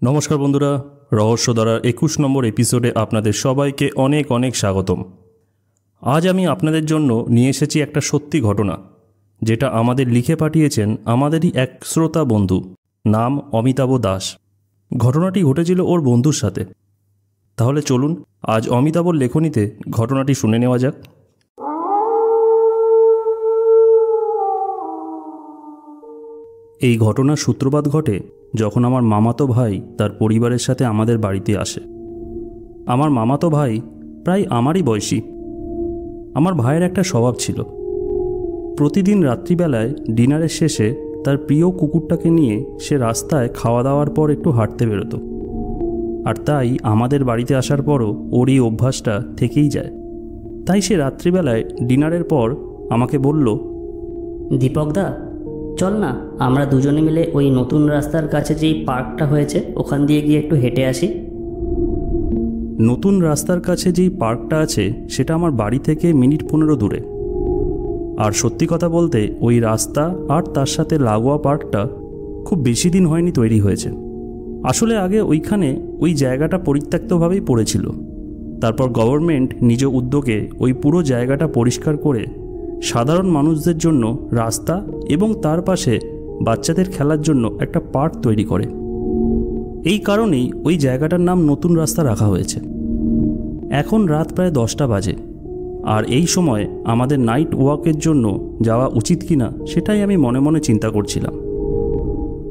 নমস্কার বন্ধুরা, রহস্যধারার 21 নম্বর এপিসোডে আপনাদের সবাইকে অনেক অনেক স্বাগতম। আজ আমি আপনাদের জন্য নিয়ে এসেছি একটা সত্যি ঘটনা, যেটা আমাদের লিখে পাঠিয়েছেন আমাদেরই এক শ্রোতা বন্ধু, নাম অমিতাভ দাস। ঘটনাটি ঘটেছিল ওর বন্ধুর সাথে। তাহলে চলুন আজ অমিতাভর লেখনীতে ঘটনাটি শুনে নেওয়া যাক। এই ঘটনার সূত্রপাত ঘটে যখন আমার মামাতো ভাই তার পরিবারের সাথে আমাদের বাড়িতে আসে। আমার মামাতো ভাই প্রায় আমারই বয়সী। আমার ভাইয়ের একটা স্বভাব ছিল, প্রতিদিন রাত্রিবেলায় ডিনারের শেষে তার প্রিয় কুকুরটাকে নিয়ে সে রাস্তায় খাওয়া দাওয়ার পর একটু হাঁটতে বেরোতো। আর তাই আমাদের বাড়িতে আসার পরও ওর এই অভ্যাসটা থেকেই যায়। তাই সে রাত্রিবেলায় ডিনারের পর আমাকে বলল, দীপকদা, চল না আমরা দুজনে মিলে ওই নতুন রাস্তার কাছে যেই পার্কটা হয়েছে ওখান দিয়ে গিয়ে একটু হেঁটে আসি। নতুন রাস্তার কাছে যেই পার্কটা আছে সেটা আমার বাড়ি থেকে মিনিট 15 দূরে। আর সত্যি কথা বলতে ওই রাস্তা আর তার সাথে লাগোয়া পার্কটা খুব বেশি দিন হয়নি তৈরি হয়েছে। আসলে আগে ওইখানে ওই জায়গাটা পরিত্যক্তভাবেই পড়েছিল। তারপর গভর্নমেন্ট নিজ উদ্যোগে ওই পুরো জায়গাটা পরিষ্কার করে সাধারণ মানুষদের জন্য রাস্তা এবং তার পাশে বাচ্চাদের খেলার জন্য একটা পার্ক তৈরি করে। এই কারণেই ওই জায়গাটার নাম নতুন রাস্তা রাখা হয়েছে। এখন রাত প্রায় 10টা বাজে, আর এই সময় আমাদের নাইট ওয়াকের জন্য যাওয়া উচিত কিনা সেটাই আমি মনে মনে চিন্তা করছিলাম।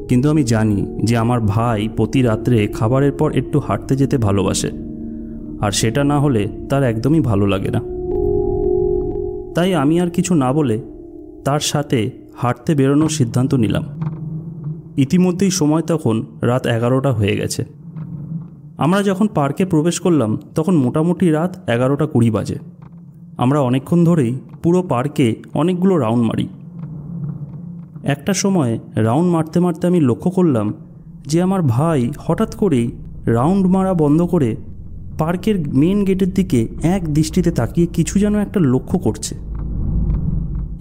কিন্তু আমি জানি যে আমার ভাই প্রতি রাত্রে খাবারের পর একটু হাঁটতে যেতে ভালোবাসে, আর সেটা না হলে তার একদমই ভালো লাগে না। তাই আমি আর কিছু না বলে তার সাথে হাঁটতে বেরোনোর সিদ্ধান্ত নিলাম। ইতিমধ্যেই সময় তখন রাত 11টা হয়ে গেছে। আমরা যখন পার্কে প্রবেশ করলাম তখন মোটামুটি রাত 11:20 বাজে। আমরা অনেকক্ষণ ধরেই পুরো পার্কে অনেকগুলো রাউন্ড মারি। একটা সময় রাউন্ড মারতে মারতে আমি লক্ষ্য করলাম যে আমার ভাই হঠাৎ করেই রাউন্ড মারা বন্ধ করে পার্কের মেন গেটের দিকে এক দৃষ্টিতে তাকিয়ে কিছু যেন একটা লক্ষ্য করছে।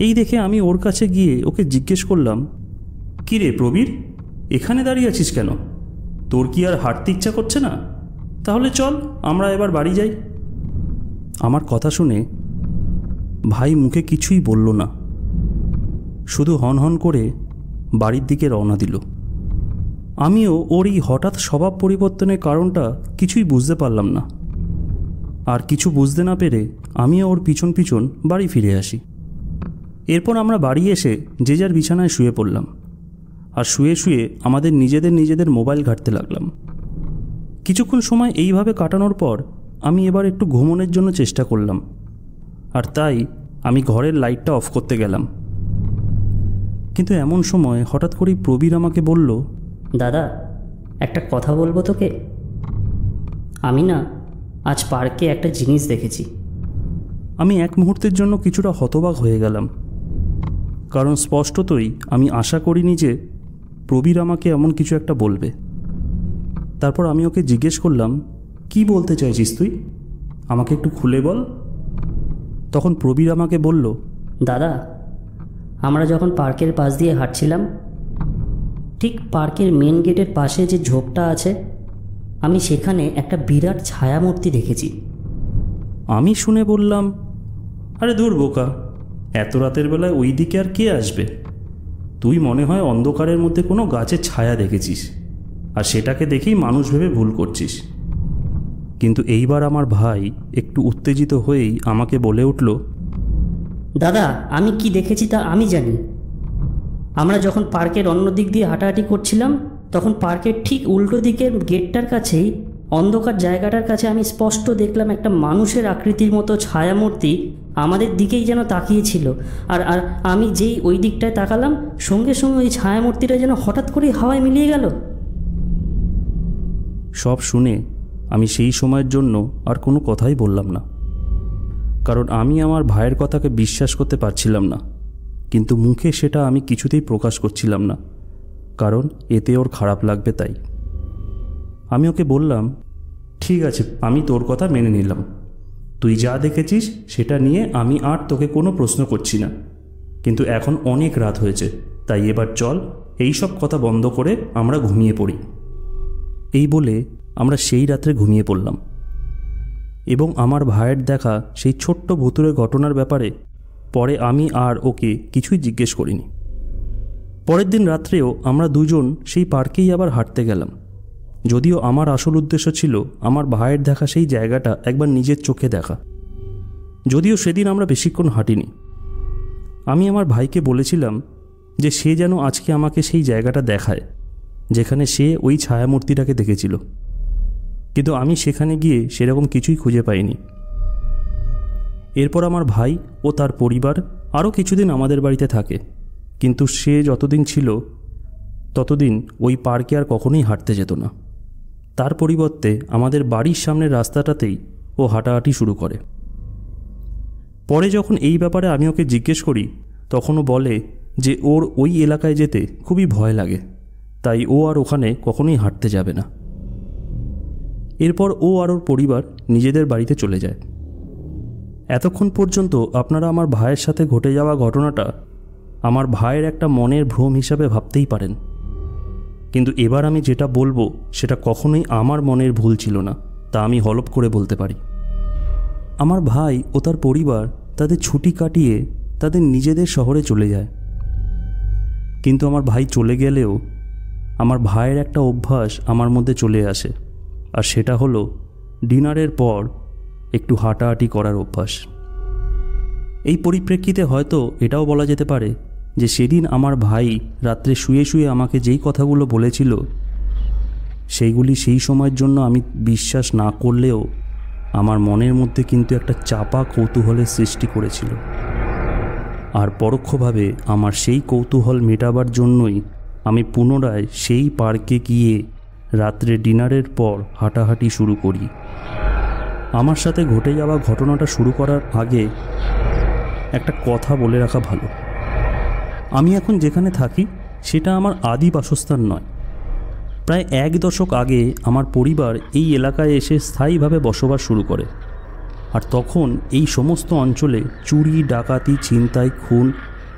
এই দেখে আমি ওর কাছে গিয়ে ওকে জিজ্ঞেস করলাম, কী রে প্রবীর, এখানে দাঁড়িয়ে আছিস কেন? তোর কি আর হাঁটতে ইচ্ছা করছে না? তাহলে চল আমরা এবার বাড়ি যাই। আমার কথা শুনে ভাই মুখে কিছুই বলল না, শুধু হন হন করে বাড়ির দিকে রওনা দিল। আমিও ওর এই হঠাৎ স্বভাব পরিবর্তনের কারণটা কিছুই বুঝতে পারলাম না। আর কিছু বুঝতে না পেরে আমিও ওর পিছন পিছন বাড়ি ফিরে আসি। এরপর আমরা বাড়ি এসে যে যার বিছানায় শুয়ে পড়লাম, আর শুয়ে শুয়ে আমাদের নিজেদের মোবাইল ঘাঁটতে লাগলাম। কিছুক্ষণ সময় এইভাবে কাটানোর পর আমি এবার একটু ঘুমানোর জন্য চেষ্টা করলাম, আর তাই আমি ঘরের লাইটটা অফ করতে গেলাম। কিন্তু এমন সময় হঠাৎ করেই প্রবীর আমাকে বলল, দাদা, একটা কথা বলবো তোকে। আমি না আজ পার্কে একটা জিনিস দেখেছি। আমি এক মুহূর্তের জন্য কিছুটা হতবাক হয়ে গেলাম, কারণ স্পষ্টতই আমি আশা করিনি যে প্রবীর আমাকে এমন কিছু একটা বলবে। তারপর আমি ওকে জিজ্ঞেস করলাম, কি বলতে চাইছিস তুই? আমাকে একটু খুলে বল। তখন প্রবীর আমাকে বলল, দাদা, আমরা যখন পার্কের পাশ দিয়ে হাঁটছিলাম, ঠিক পার্কের মেন গেটের পাশে যে ঝোপটা আছে, আমি সেখানে একটা বিরাট ছায়ামূর্তি দেখেছি। আমি শুনে বললাম, আরে দূর বোকা, এত রাতের বেলায় ওই দিকে আর কে আসবে? তুই মনে হয় অন্ধকারের মধ্যে কোনো গাছের ছায়া দেখেছিস, আর সেটাকে দেখেই মানুষ ভেবে ভুল করছিস। কিন্তু এইবার আমার ভাই একটু উত্তেজিত হয়েই আমাকে বলে উঠল, দাদা, আমি কি দেখেছি তা আমি জানি। আমরা যখন পার্কের অন্য দিক দিয়ে হাঁটাহাঁটি করছিলাম, তখন পার্কের ঠিক উল্টো দিকের গেটটার কাছেই অন্ধকার জায়গাটার কাছে আমি স্পষ্ট দেখলাম একটা মানুষের আকৃতির মতো ছায়ামূর্তি আমাদের দিকেই যেন তাকিয়েছিল। আর আর আমি যেই ওই দিকটায় তাকালাম, সঙ্গে সঙ্গে ওই ছায়ামূর্তিটা যেন হঠাৎ করেই হাওয়ায় মিলিয়ে গেল। সব শুনে আমি সেই সময়ের জন্য আর কোনো কথাই বললাম না, কারণ আমি আমার ভাইয়ের কথাকে বিশ্বাস করতে পারছিলাম না। কিন্তু মুখে সেটা আমি কিছুতেই প্রকাশ করছিলাম না, কারণ এতে ওর খারাপ লাগবে তাই। আমি ওকে বললাম, ঠিক আছে, আমি তোর কথা মেনে নিলাম। তুই যা দেখেছিস সেটা নিয়ে আমি আর তোকে কোনো প্রশ্ন করছি না, কিন্তু এখন অনেক রাত হয়েছে, তাই এবার চল এই সব কথা বন্ধ করে আমরা ঘুমিয়ে পড়ি। এই বলে আমরা সেই রাত্রে ঘুমিয়ে পড়লাম এবং আমার ভাইয়ের দেখা সেই ছোট্ট ভুতুড়ে ঘটনার ব্যাপারে পরে আমি আর ওকে কিছুই জিজ্ঞেস করিনি। পরের দিন রাত্রেও আমরা দুজন সেই পার্কেই আবার হাঁটতে গেলাম, যদিও আমার আসল উদ্দেশ্য ছিল আমার ভাইয়ের দেখা সেই জায়গাটা একবার নিজের চোখে দেখা। যদিও সেদিন আমরা বেশিক্ষণ হাঁটিনি। আমি আমার ভাইকে বলেছিলাম যে সে যেন আজকে আমাকে সেই জায়গাটা দেখায় যেখানে সে ওই ছায়ামূর্তিটাকে দেখেছিল, কিন্তু আমি সেখানে গিয়ে সেরকম কিছুই খুঁজে পাইনি। এরপর আমার ভাই ও তার পরিবার আরও কিছুদিন আমাদের বাড়িতে থাকে, কিন্তু সে যতদিন ছিল ততদিন ওই পার্কে আর কখনোই হাঁটতে যেত না। তার পরিবর্তে আমাদের বাড়ির সামনের রাস্তাটাতেই ও হাঁটাহাঁটি শুরু করে। পরে যখন এই ব্যাপারে আমি ওকে জিজ্ঞেস করি তখনও বলে যে ওর ওই এলাকায় যেতে খুবই ভয় লাগে, তাই ও আর ওখানে কখনোই হাঁটতে যাবে না। এরপর ও আর ওর পরিবার নিজেদের বাড়িতে চলে যায়। এতক্ষণ পর্যন্ত আপনারা আমার ভাইয়ের সাথে ঘটে যাওয়া ঘটনাটা আমার ভাইয়ের একটা মনের ভ্রম হিসাবে ভাবতেই পারেন, কিন্তু এবার আমি যেটা বলবো সেটা কখনোই আমার মনের ভুল ছিল না, তা আমি হলফ করে বলতে পারি। আমার ভাই ও তার পরিবার তাদের ছুটি কাটিয়ে তাদের নিজেদের শহরে চলে যায়, কিন্তু আমার ভাই চলে গেলেও আমার ভাইয়ের একটা অভ্যাস আমার মধ্যে চলে আসে, আর সেটা হলো ডিনারের পর একটু হাঁটাহাঁটি করার অভ্যাস। এই পরিপ্রেক্ষিতে হয়তো এটাও বলা যেতে পারে যে সেদিন আমার ভাই রাত্রে শুয়ে শুয়ে আমাকে যেই কথাগুলো বলেছিল সেইগুলি সেই সময়ের জন্য আমি বিশ্বাস না করলেও আমার মনের মধ্যে কিন্তু একটা চাপা কৌতূহলের সৃষ্টি করেছিল, আর পরোক্ষভাবে আমার সেই কৌতূহল মেটাবার জন্যই আমি পুনরায় সেই পার্কে গিয়ে রাত্রে ডিনারের পর হাঁটাহাঁটি শুরু করি। আমার সাথে ঘটে যাওয়া ঘটনাটা শুরু করার আগে একটা কথা বলে রাখা ভালো। আমি এখন যেখানে থাকি সেটা আমার আদি বাসস্থান নয়। প্রায় 1 দশক আগে আমার পরিবার এই এলাকায় এসে স্থায়ীভাবে বসবাস শুরু করে, আর তখন এই সমস্ত অঞ্চলে চুরি, ডাকাতি, ছিনতাই, খুন,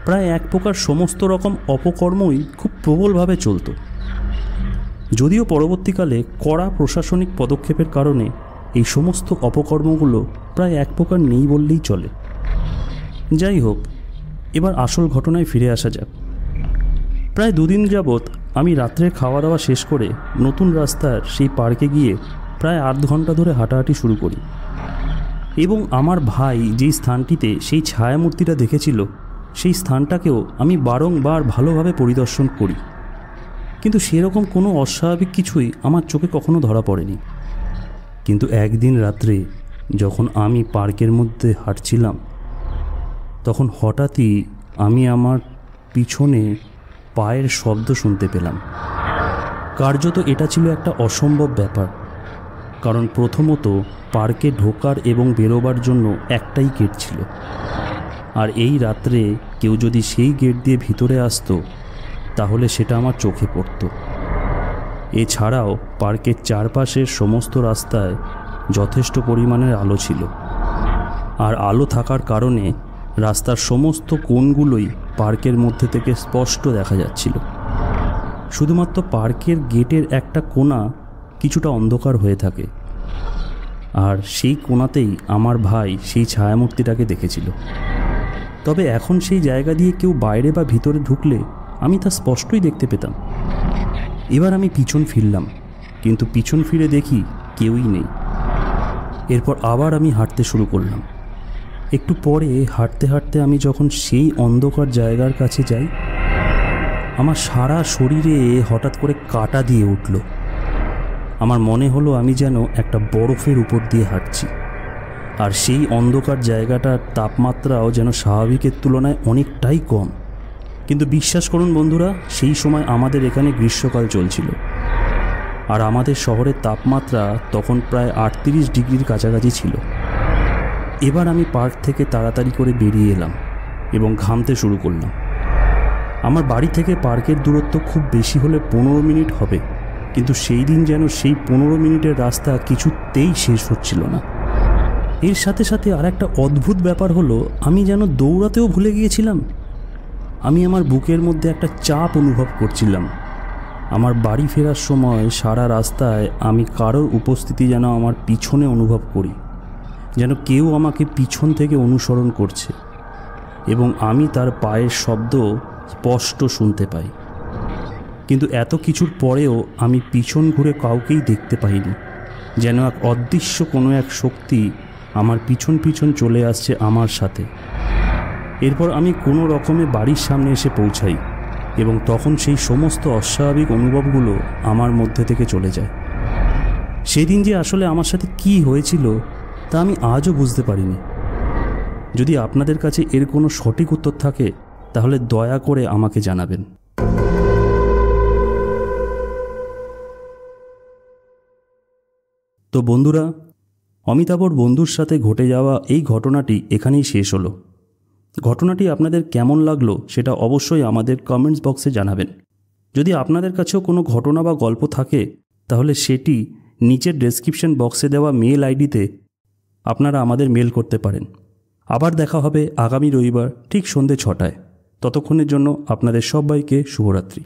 প্রায় এক প্রকার সমস্ত রকম অপকর্মই খুব প্রবলভাবে চলত। যদিও পরবর্তীকালে কড়া প্রশাসনিক পদক্ষেপের কারণে এই সমস্ত অপকর্মগুলো প্রায় এক প্রকার নেই বললেই চলে। যাই হোক, এবার আসল ঘটনায় ফিরে আসা যাক। প্রায় 2 দিন যাবৎ আমি রাত্রে খাওয়া দাওয়া শেষ করে নতুন রাস্তার সেই পার্কে গিয়ে প্রায় 8 ঘন্টা ধরে হাঁটাহাঁটি শুরু করি, এবং আমার ভাই যেই স্থানটিতে সেই ছায়ামূর্তিটা দেখেছিল সেই স্থানটাকেও আমি বারংবার ভালোভাবে পরিদর্শন করি, কিন্তু সেরকম কোনো অস্বাভাবিক কিছুই আমার চোখে কখনো ধরা পড়েনি। কিন্তু একদিন রাত্রে যখন আমি পার্কের মধ্যে হাঁটছিলাম তখন হঠাৎই আমি আমার পিছনে পায়ের শব্দ শুনতে পেলাম। কার্যত এটা ছিল একটা অসম্ভব ব্যাপার, কারণ প্রথমত পার্কে ঢোকার এবং বেরোবার জন্য একটাই গেট ছিল, আর এই রাত্রে কেউ যদি সেই গেট দিয়ে ভিতরে আসতো তাহলে সেটা আমার চোখে পড়ত। এছাড়াও পার্কের চারপাশের সমস্ত রাস্তায় যথেষ্ট পরিমাণের আলো ছিল, আর আলো থাকার কারণে রাস্তার সমস্ত কোণগুলোই পার্কের মধ্যে থেকে স্পষ্ট দেখা যাচ্ছিল। শুধুমাত্র পার্কের গেটের একটা কোণা কিছুটা অন্ধকার হয়ে থাকে, আর সেই কোণাতেই আমার ভাই সেই ছায়ামূর্তিটাকে দেখেছিল। তবে এখন সেই জায়গা দিয়ে কেউ বাইরে বা ভিতরে ঢুকলে আমি তা স্পষ্টই দেখতে পেতাম। এবার আমি পিছন ফিরলাম, কিন্তু পিছন ফিরে দেখি কেউই নেই। এরপর আবার আমি হাঁটতে শুরু করলাম। একটু পরে হাঁটতে হাঁটতে আমি যখন সেই অন্ধকার জায়গার কাছে যাই, আমার সারা শরীরে হঠাৎ করে কাঁটা দিয়ে উঠল। আমার মনে হলো আমি যেন একটা বরফের উপর দিয়ে হাঁটছি, আর সেই অন্ধকার জায়গাটার তাপমাত্রাও যেন স্বাভাবিকের তুলনায় অনেকটাই কম। কিন্তু বিশ্বাস করুন বন্ধুরা, সেই সময় আমাদের এখানে গ্রীষ্মকাল চলছিল, আর আমাদের শহরের তাপমাত্রা তখন প্রায় 38 ডিগ্রির কাছাকাছি ছিল। এবার আমি পার্ক থেকে তাড়াতাড়ি করে বেরিয়ে এলাম এবং ঘামতে শুরু করলাম। আমার বাড়ি থেকে পার্কের দূরত্ব খুব বেশি হলে 15 মিনিট হবে, কিন্তু সেই দিন যেন সেই 15 মিনিটের রাস্তা কিছুতেই শেষ হচ্ছিল না। এর সাথে সাথে আর একটা অদ্ভুত ব্যাপার হলো, আমি যেন দৌড়াতেও ভুলে গিয়েছিলাম। আমি আমার বুকের মধ্যে একটা চাপ অনুভব করছিলাম। আমার বাড়ি ফেরার সময় সারা রাস্তায় আমি কারোর উপস্থিতি যেন আমার পিছনে অনুভব করি, যেন কেউ আমাকে পিছন থেকে অনুসরণ করছে এবং আমি তার পায়ের শব্দ স্পষ্ট শুনতে পাই। কিন্তু এত কিছুর পরেও আমি পিছন ঘুরে কাউকেই দেখতে পাইনি, যেন এক অদৃশ্য কোনো এক শক্তি আমার পিছন পিছন চলে আসছে আমার সাথে। এরপর আমি কোনো রকমে বাড়ির সামনে এসে পৌঁছাই এবং তখন সেই সমস্ত অস্বাভাবিক অনুভবগুলো আমার মধ্যে থেকে চলে যায়। সেদিন যে আসলে আমার সাথে কী হয়েছিল তা আমি আজও বুঝতে পারিনি। যদি আপনাদের কাছে এর কোনো সঠিক উত্তর থাকে তাহলে দয়া করে আমাকে জানাবেন। তো বন্ধুরা, অমিতাভর বন্ধুর সাথে ঘটে যাওয়া এই ঘটনাটি এখানেই শেষ হলো। ঘটনাটি আপনাদের কেমন লাগলো সেটা অবশ্যই আমাদের কমেন্টস বক্সে জানাবেন। যদি আপনাদের কাছেও কোনো ঘটনা বা গল্প থাকে তাহলে সেটি নিচের ডেসক্রিপশন বক্সে দেওয়া মেল আইডিতে আপনারা আমাদের মেল করতে পারেন। আবার দেখা হবে আগামী রবিবার ঠিক সন্ধ্যে 6টায়। ততক্ষণের জন্য আপনাদের সবাইকে শুভরাত্রি।